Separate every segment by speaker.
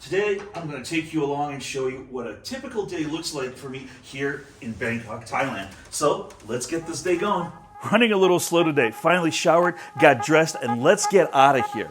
Speaker 1: Today, I'm going to take you along and show you what a typical day looks like for me here in Bangkok, Thailand. So, let's get this day going. Running a little slow today. Finally showered, got dressed, and let's get out of here.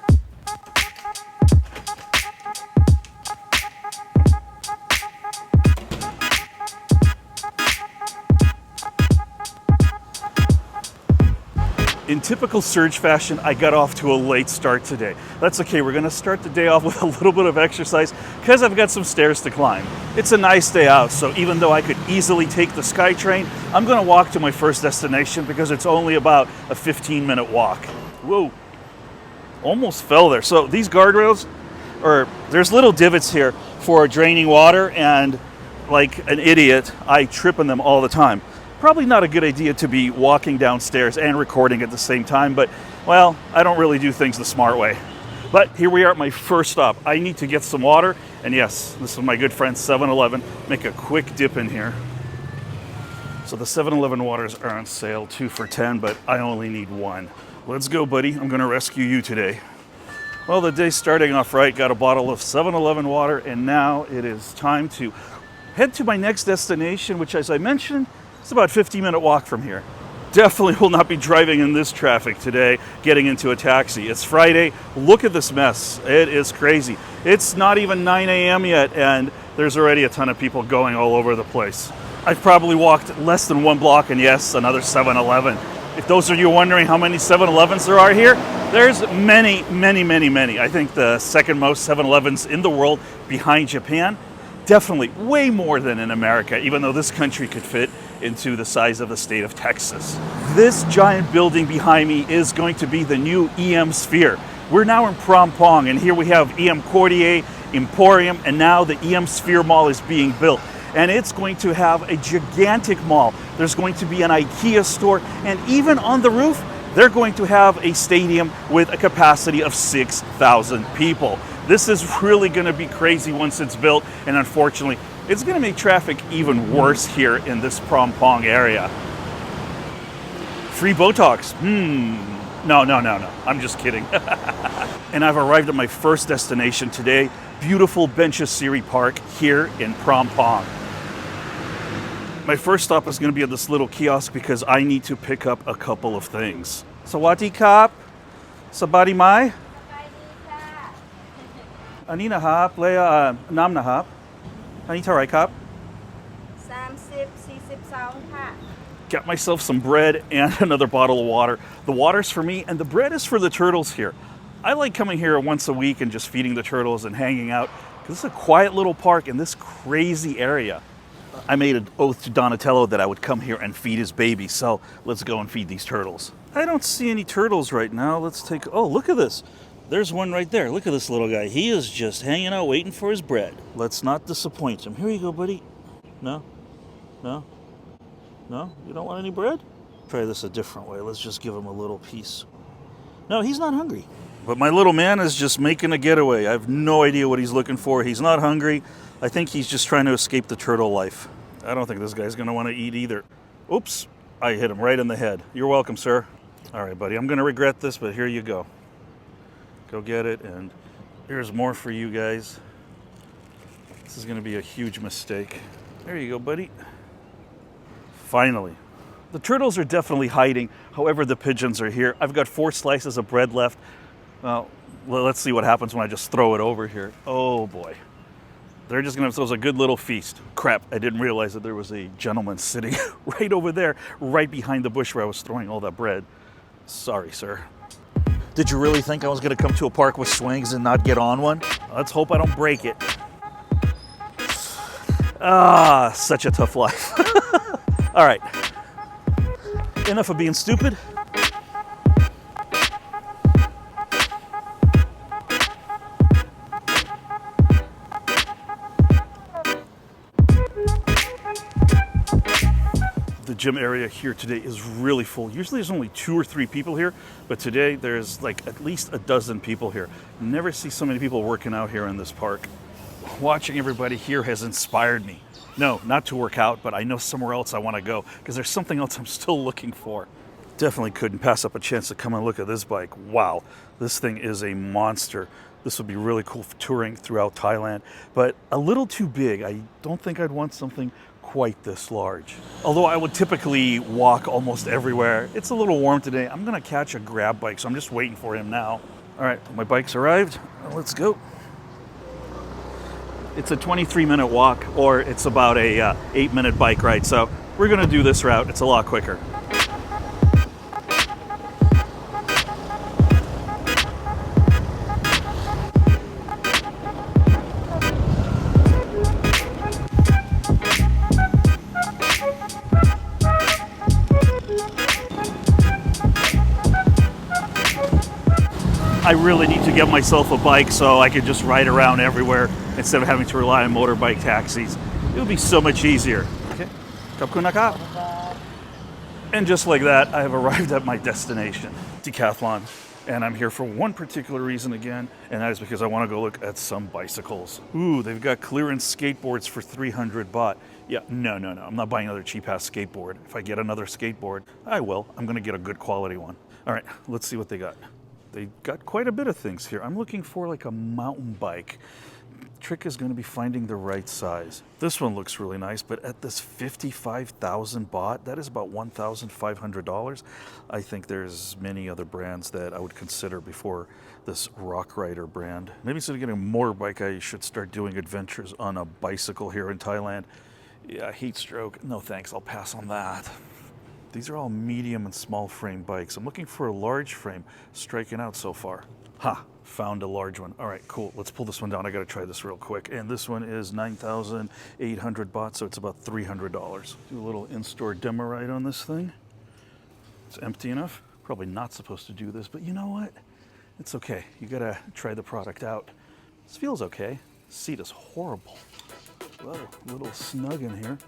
Speaker 1: In typical Serg fashion, I got off to a late start today. That's okay, we're gonna start the day off with a little bit of exercise because I've got some stairs to climb. It's a nice day out, so even though I could easily take the SkyTrain, I'm gonna walk to my first destination because it's only about a 15-minute walk. Whoa, almost fell there. So these guardrails, there's little divots here for draining water, and like an idiot, I trip on them all the time. Probably not a good idea to be walking downstairs and recording at the same time, but, well, I don't really do things the smart way. But here we are at my first stop. I need to get some water, and yes, this is my good friend 7-Eleven. Make a quick dip in here. So the 7-Eleven waters are on sale, 2 for $10, but I only need 1. Let's go, buddy. I'm gonna rescue you today. Well, the day's starting off right. Got a bottle of 7-Eleven water, and now it is time to head to my next destination, which, as I mentioned, it's about a 50-minute walk from here. Definitely will not be driving in this traffic today, getting into a taxi. It's Friday. Look at this mess. It is crazy. It's not even 9 a.m. yet, and there's already a ton of people going all over the place. I've probably walked less than 1 block, and yes, another 7-Eleven. If those of you wondering how many 7-Elevens there are here, there's many, many, many, many. I think the second most 7-Elevens in the world, behind Japan. Definitely way more than in America, even though this country could fit into the size of the state of Texas. This giant building behind me is going to be the new EM Sphere. We're now in Phrom Phong, and here we have EM Quartier, Emporium, and now the EM Sphere Mall is being built. And it's going to have a gigantic mall. There's going to be an IKEA store, and even on the roof, they're going to have a stadium with a capacity of 6,000 people. This is really going to be crazy once it's built, and unfortunately, it's going to make traffic even worse here in this Phrom Phong area. Free Botox. No. I'm just kidding. And I've arrived at my first destination today, beautiful Benchasiri Park here in Phrom Phong. My first stop is going to be at this little kiosk because I need to pick up a couple of things. Sawadee Kap, Sabadi Mai, Anina Hap, Leia Nam Nahap, Anita Rai Kap.
Speaker 2: 30-42 ค่ะ
Speaker 1: Got myself some bread and another bottle of water. The water's for me, and the bread is for the turtles here. I like coming here once a week and just feeding the turtles and hanging out because it's a quiet little park in this crazy area. I made an oath to Donatello that I would come here and feed his baby, so let's go and feed these turtles. I don't see any turtles right now. Let's take, oh, look at this. There's one right there. Look at this little guy. He is just hanging out waiting for his bread. Let's not disappoint him. Here you go, buddy. No? No? No? You don't want any bread? Try this a different way. Let's just give him a little piece. No, he's not hungry. But my little man is just making a getaway. I have no idea what he's looking for. He's not hungry. I think he's just trying to escape the turtle life. I don't think this guy's going to want to eat either. Oops, I hit him right in the head. You're welcome, sir. All right, buddy, I'm going to regret this, but here you go. Go get it, and here's more for you guys. This is going to be a huge mistake. There you go, buddy. Finally. The turtles are definitely hiding. However, the pigeons are here. I've got 4 slices of bread left. Well, let's see what happens when I just throw it over here. Oh, boy. They're just going to have those a good little feast. Crap, I didn't realize that there was a gentleman sitting right over there, right behind the bush where I was throwing all that bread. Sorry, sir. Did you really think I was going to come to a park with swings and not get on one? Let's hope I don't break it. Ah, such a tough life. All right. Enough of being stupid. The gym area here today is really full. Usually there's only 2 or 3 people here, but today there's like at least a dozen people here. Never see so many people working out here in this park. Watching everybody here has inspired me. No, not to work out, but I know somewhere else I want to go because there's something else I'm still looking for. Definitely couldn't pass up a chance to come and look at this bike. Wow, this thing is a monster. This would be really cool for touring throughout Thailand, but a little too big. I don't think I'd want something quite this large. Although I would typically walk almost everywhere. It's a little warm today. I'm gonna catch a grab bike, so I'm just waiting for him now. All right, my bike's arrived. Let's go. It's a 23-minute walk, or it's about a 8-minute bike ride. So we're gonna do this route. It's a lot quicker. I really need to get myself a bike so I could just ride around everywhere instead of having to rely on motorbike taxis. It would be so much easier. Okay. And just like that, I have arrived at my destination, Decathlon. And I'm here for one particular reason again, and that is because I want to go look at some bicycles. Ooh, they've got clearance skateboards for 300 baht. Yeah, no. I'm not buying another cheap-ass skateboard. If I get another skateboard, I will. I'm going to get a good quality one. All right, let's see what they got. They got quite a bit of things here. I'm looking for like a mountain bike. Trick is going to be finding the right size. This one looks really nice, but at this 55,000 baht, that is about $1,500. I think there's many other brands that I would consider before this Rock Rider brand. Maybe instead of getting a motorbike, I should start doing adventures on a bicycle here in Thailand. Yeah, heat stroke. No thanks, I'll pass on that. These are all medium and small frame bikes. I'm looking for a large frame, striking out so far. Ha, found a large one. All right, cool. Let's pull this one down. I gotta try this real quick. And this one is 9,800 baht, so it's about $300. Do a little in-store demo ride on this thing. It's empty enough. Probably not supposed to do this, but you know what? It's okay. You gotta try the product out. This feels okay. Seat is horrible. Whoa, a little snug in here.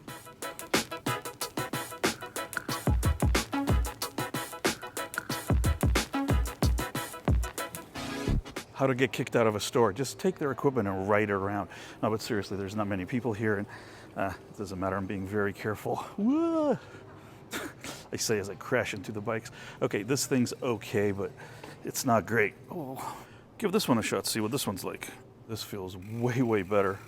Speaker 1: How to get kicked out of a store. Just take their equipment and ride it around. No, but seriously, there's not many people here, and it doesn't matter. I'm being very careful. Whoa. I say as I crash into the bikes. Okay, this thing's okay, but it's not great. Oh, give this one a shot, see what this one's like. This feels way better,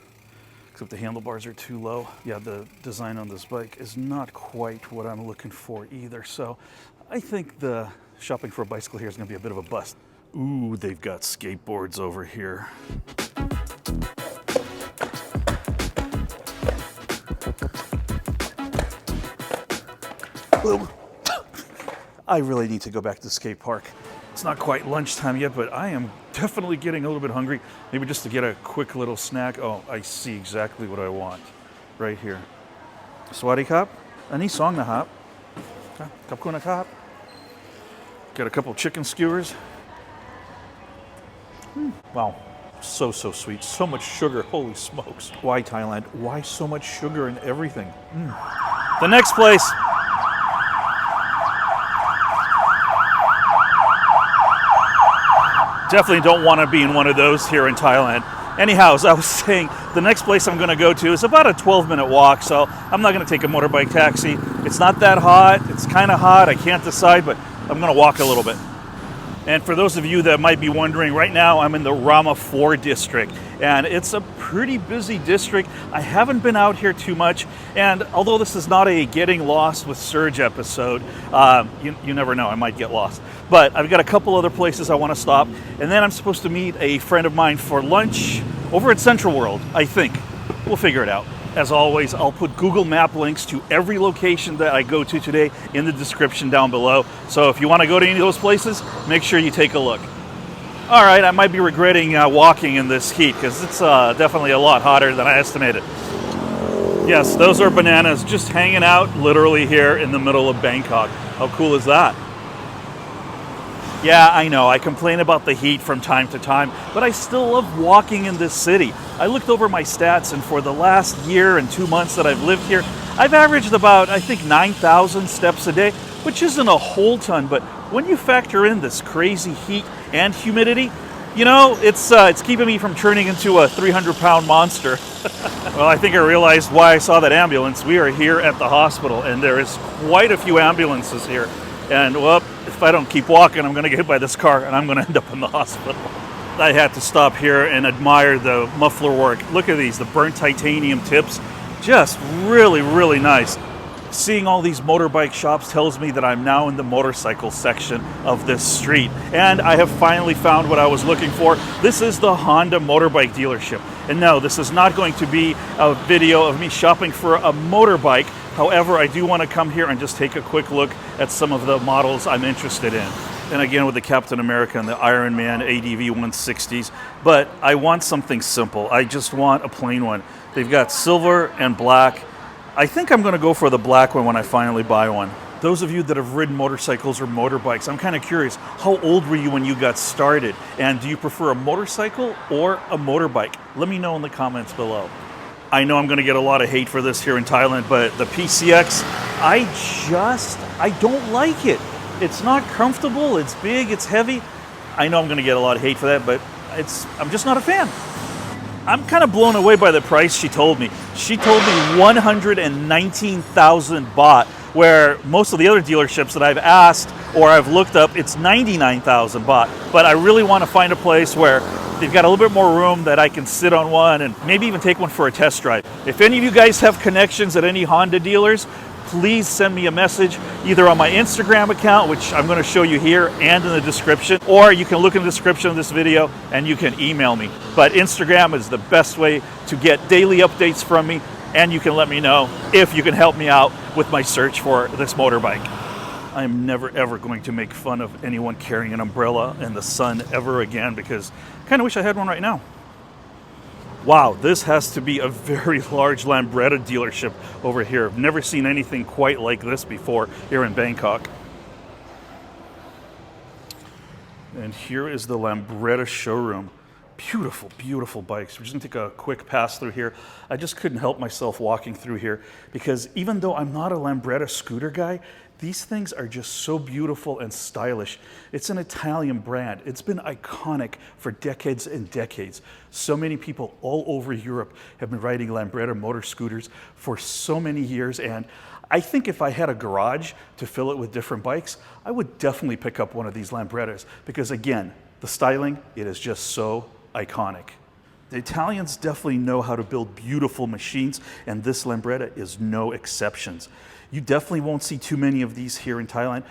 Speaker 1: except the handlebars are too low. Yeah, the design on this bike is not quite what I'm looking for either, so I think the shopping for a bicycle here is gonna be a bit of a bust. Ooh, they've got skateboards over here. I really need to go back to the skate park. It's not quite lunchtime yet, but I am definitely getting a little bit hungry. Maybe just to get a quick little snack. Oh, I see exactly what I want right here. Sawadi Kap, Ani Song na Hap, Kapkuna Kap. Got a couple chicken skewers. Wow, so sweet, so much sugar, holy smokes. Why Thailand? Why so much sugar in everything? The next place. Definitely don't want to be in one of those here in Thailand. Anyhow, as I was saying, the next place I'm going to go to is about a 12-minute walk, so I'm not going to take a motorbike taxi. It's not that hot, it's kind of hot, I can't decide, but I'm going to walk a little bit. And for those of you that might be wondering, right now I'm in the Rama IV district, and it's a pretty busy district. I haven't been out here too much, and although this is not a Getting Lost with Serg episode, you never know, I might get lost. But I've got a couple other places I want to stop, and then I'm supposed to meet a friend of mine for lunch over at Central World, I think. We'll figure it out. As always, I'll put Google Map links to every location that I go to today in the description down below. So if you want to go to any of those places, make sure you take a look. All right, I might be regretting walking in this heat because it's definitely a lot hotter than I estimated. Yes, those are bananas just hanging out literally here in the middle of Bangkok. How cool is that? Yeah, I know, I complain about the heat from time to time, but I still love walking in this city. I looked over my stats, and for the last year and 2 months that I've lived here, I've averaged about, I think, 9,000 steps a day, which isn't a whole ton, but when you factor in this crazy heat and humidity, you know, it's keeping me from turning into a 300-pound monster. Well, I think I realized why I saw that ambulance. We are here at the hospital, and there is quite a few ambulances here. And, well, if I don't keep walking, I'm going to get hit by this car, and I'm going to end up in the hospital. I had to stop here and admire the muffler work. Look at these, the burnt titanium tips. Just really, really nice. Seeing all these motorbike shops tells me that I'm now in the motorcycle section of this street. And I have finally found what I was looking for. This is the Honda motorbike dealership. And no, this is not going to be a video of me shopping for a motorbike. However, I do want to come here and just take a quick look at some of the models I'm interested in. And again, with the Captain America and the Iron Man ADV 160s. But I want something simple. I just want a plain one. They've got silver and black. I think I'm going to go for the black one when I finally buy one. Those of you that have ridden motorcycles or motorbikes, I'm kind of curious, how old were you when you got started? And do you prefer a motorcycle or a motorbike? Let me know in the comments below. I know I'm going to get a lot of hate for this here in Thailand, but the PCX, I don't like it. It's not comfortable, it's big, it's heavy. I know I'm going to get a lot of hate for that, but I'm just not a fan. I'm kind of blown away by the price she told me. She told me 119,000 baht, where most of the other dealerships that I've asked or I've looked up, it's 99,000 baht. But I really want to find a place where they've got a little bit more room that I can sit on one and maybe even take one for a test drive. If any of you guys have connections at any Honda dealers, please send me a message either on my Instagram account, which I'm going to show you here and in the description, or you can look in the description of this video and you can email me. But Instagram is the best way to get daily updates from me, and you can let me know if you can help me out with my search for this motorbike. I'm never ever going to make fun of anyone carrying an umbrella in the sun ever again, because I kind of wish I had one right now. Wow, this has to be a very large Lambretta dealership over here. I've never seen anything quite like this before here in Bangkok. And here is the Lambretta showroom. Beautiful, beautiful bikes. We're just gonna take a quick pass through here. I just couldn't help myself walking through here because even though I'm not a Lambretta scooter guy, these things are just so beautiful and stylish. It's an Italian brand. It's been iconic for decades and decades. So many people all over Europe have been riding Lambretta motor scooters for so many years, and I think if I had a garage to fill it with different bikes, I would definitely pick up one of these Lambrettas because, again, the styling, it is just so iconic. The Italians definitely know how to build beautiful machines, and this Lambretta is no exceptions. You definitely won't see too many of these here in Thailand.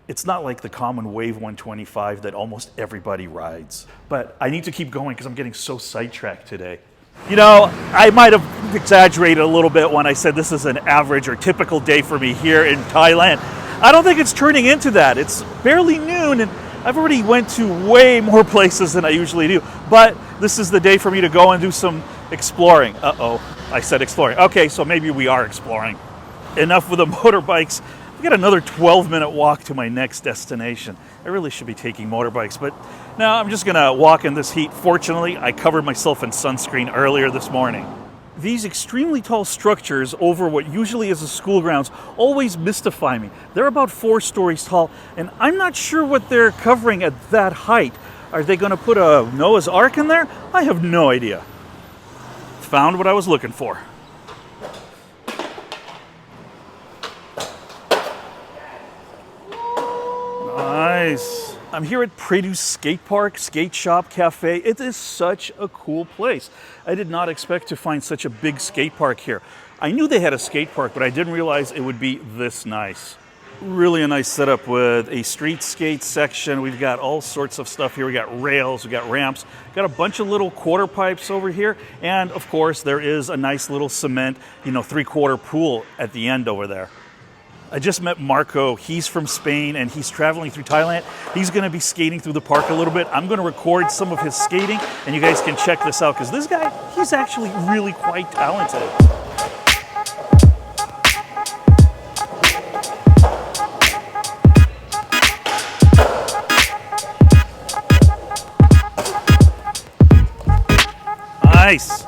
Speaker 1: It's not like the common Wave 125 that almost everybody rides. But I need to keep going because I'm getting so sidetracked today. You know, I might have exaggerated a little bit when I said this is an average or typical day for me here in Thailand. I don't think it's turning into that. It's barely noon and I've already went to way more places than I usually do. But this is the day for me to go and do some exploring. Uh-oh, I said exploring. Okay, so maybe we are exploring. Enough with the motorbikes. I've got another 12-minute walk to my next destination. I really should be taking motorbikes, but now I'm just gonna walk in this heat. Fortunately, I covered myself in sunscreen earlier this morning. These extremely tall structures over what usually is a school grounds always mystify me. They're about 4 stories tall, and I'm not sure what they're covering at that height. Are they gonna put a Noah's Ark in there? I have no idea. Found what I was looking for. Nice. I'm here at Preduce skate park, skate shop, cafe. It is such a cool place. I did not expect to find such a big skate park here. I knew they had a skate park, but I didn't realize it would be this nice. Really a nice setup with a street skate section. We've got all sorts of stuff here. We got rails, we got ramps, got a bunch of little quarter pipes over here. And of course, there is a nice little cement, 3/4 pool at the end over there. I just met Marco. He's from Spain and he's traveling through Thailand. He's going to be skating through the park a little bit. I'm going to record some of his skating and you guys can check this out because this guy, he's actually really quite talented. Nice.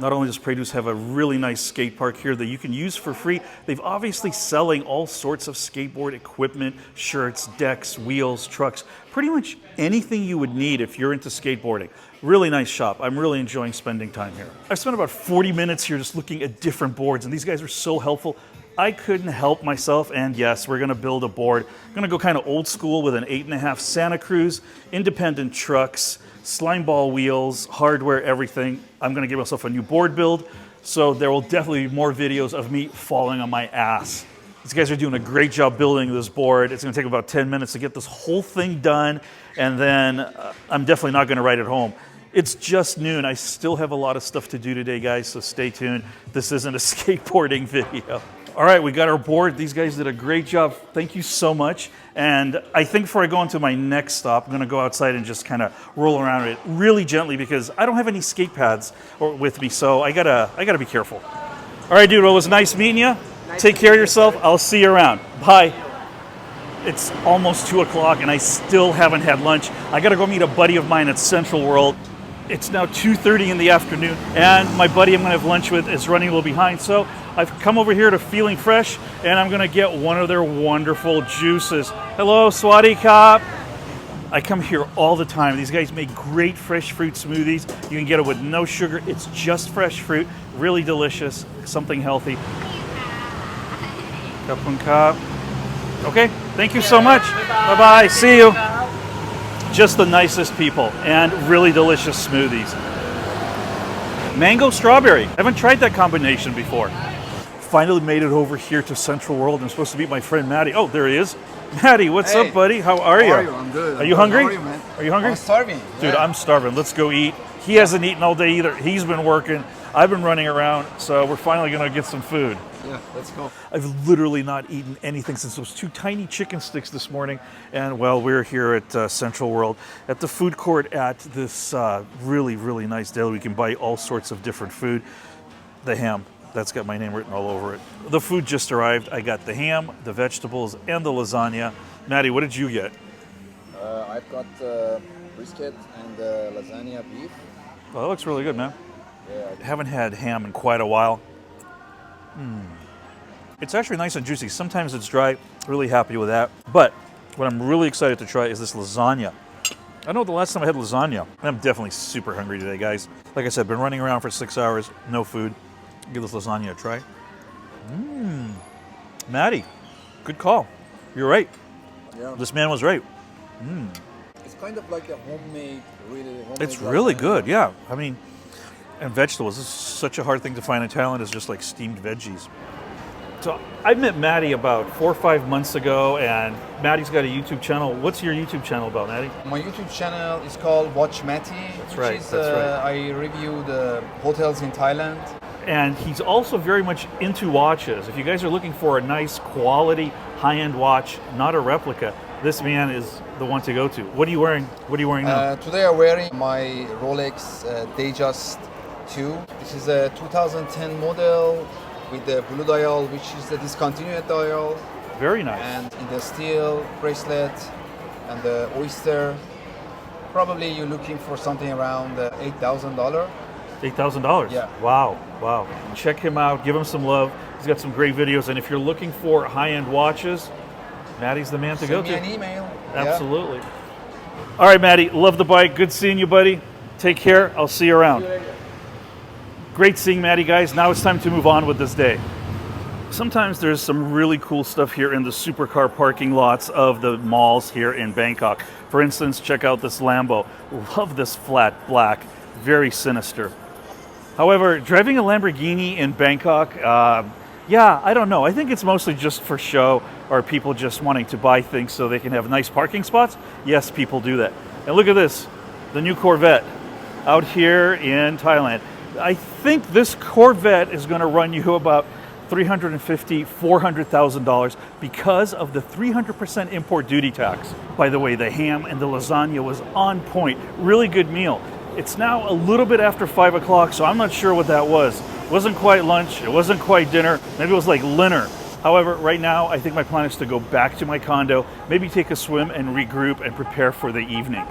Speaker 1: Not only does Preduce have a really nice skate park here that you can use for free, they've obviously selling all sorts of skateboard equipment, shirts, decks, wheels, trucks, pretty much anything you would need if you're into skateboarding. Really nice shop. I'm really enjoying spending time here. I've spent about 40 minutes here just looking at different boards, and these guys are so helpful. I couldn't help myself, and yes, we're gonna build a board. I'm gonna go kind of old school with an 8.5 Santa Cruz, independent trucks, slime ball wheels, hardware, everything. I'm gonna give myself a new board build, so there will definitely be more videos of me falling on my ass. These guys are doing a great job building this board. It's gonna take about 10 minutes to get this whole thing done, and then I'm definitely not gonna ride it home. It's just noon. I still have a lot of stuff to do today, guys, so stay tuned. This isn't a skateboarding video. All right, we got our board. These guys did a great job. Thank you so much. And I think before I go into my next stop, I'm gonna go outside and just kind of roll around it really gently because I don't have any skate pads with me, so I gotta be careful. All right, dude, well, it was nice meeting you. Take care of yourself. I'll see you around. Bye. It's almost 2 o'clock and I still haven't had lunch. I gotta go meet a buddy of mine at Central World. It's now 2:30 in the afternoon and my buddy I'm gonna have lunch with is running a little behind. So I've come over here to Feeling Fresh and I'm gonna get one of their wonderful juices. Hello, Swati Kap. I come here all the time. These guys make great fresh fruit smoothies. You can get it with no sugar. It's just fresh fruit, really delicious, something healthy. Kapun Kap. Okay, thank you so much. Bye-bye, see you. Just the nicest people and really delicious smoothies. Mango strawberry. I haven't tried that combination before. Finally made it over here to Central World. I'm supposed to meet my friend Maty. Oh, there he is. Maty, what's up, buddy? How are you?
Speaker 2: How are you? I'm good.
Speaker 1: Are you hungry?
Speaker 2: How are you, man?
Speaker 1: Are you hungry?
Speaker 2: I'm starving.
Speaker 1: Dude,
Speaker 2: Yeah.
Speaker 1: I'm starving. Let's go eat. He hasn't eaten all day either. He's been working. I've been running around, so we're finally gonna get some food.
Speaker 2: Yeah, let's go.
Speaker 1: I've literally not eaten anything since those 2 tiny chicken sticks this morning. And well, we're here at Central World at the food court at this really, really nice deli. We can buy all sorts of different food. The ham, that's got my name written all over it. The food just arrived. I got the ham, the vegetables, and the lasagna. Maty, what did you get?
Speaker 2: I've got brisket and lasagna beef.
Speaker 1: Well, that looks really good, man.
Speaker 2: Yeah.
Speaker 1: I haven't had ham in quite a while. It's actually nice and juicy. Sometimes it's dry. Really happy with that. But what I'm really excited to try is this lasagna. I know the last time I had lasagna. I'm definitely super hungry today, guys. Like I said, been running around for 6 hours, no food. Give this lasagna a try. Maty, good call. You're right.
Speaker 2: Yeah.
Speaker 1: This man was right.
Speaker 2: It's kind of like a homemade, really homemade.
Speaker 1: It's really
Speaker 2: lasagna.
Speaker 1: good, yeah. I mean, and vegetables. This is such a hard thing to find in Thailand, is just like steamed veggies. So I met Maty about 4 or 5 months ago, and Maty's got a YouTube channel. What's your YouTube channel about, Maty?
Speaker 2: My YouTube channel is called Watch Maty.
Speaker 1: right, that's right.
Speaker 2: I review the hotels in Thailand.
Speaker 1: And he's also very much into watches. If you guys are looking for a nice quality high-end watch, not a replica, this man is the one to go to. What are you wearing? What are you wearing now?
Speaker 2: Today I'm wearing my Rolex Datejust 2. This is a 2010 model with the blue dial, which is the discontinued dial,
Speaker 1: Very nice.
Speaker 2: and in the steel bracelet and the oyster. Probably you're looking for something around $8,000.
Speaker 1: $8,000.
Speaker 2: Yeah.
Speaker 1: Wow. Wow. Check him out. Give him some love. He's got some great videos. And if you're looking for high-end watches, Maty's the man to go
Speaker 2: Send me
Speaker 1: to.
Speaker 2: an email.
Speaker 1: Absolutely. All right, Maty. Love the bike. Good seeing you, buddy. Take care. I'll see you around. Great seeing Maty, guys. Now it's time to move on with this day. Sometimes there's some really cool stuff here in the supercar parking lots of the malls here in Bangkok. For instance, check out this Lambo. Love this flat black. Very sinister. However, driving a Lamborghini in Bangkok, yeah, I don't know. I think it's mostly just for show, or people just wanting to buy things so they can have nice parking spots. Yes, people do that. And look at this, the new Corvette out here in Thailand. I think this Corvette is going to run you about $350,000, $400,000 because of the 300% import duty tax. By the way, the ham and the lasagna was on point. Really good meal. It's now a little bit after 5 o'clock, so I'm not sure what that was. It wasn't quite lunch, it wasn't quite dinner, maybe it was like dinner. However, right now, I think my plan is to go back to my condo, maybe take a swim and regroup and prepare for the evening.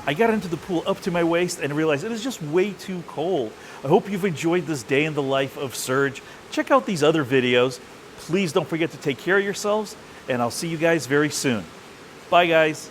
Speaker 1: I got into the pool up to my waist and realized it is just way too cold. I hope you've enjoyed this day in the life of Serg. Check out these other videos. Please don't forget to take care of yourselves, and I'll see you guys very soon. Bye, guys.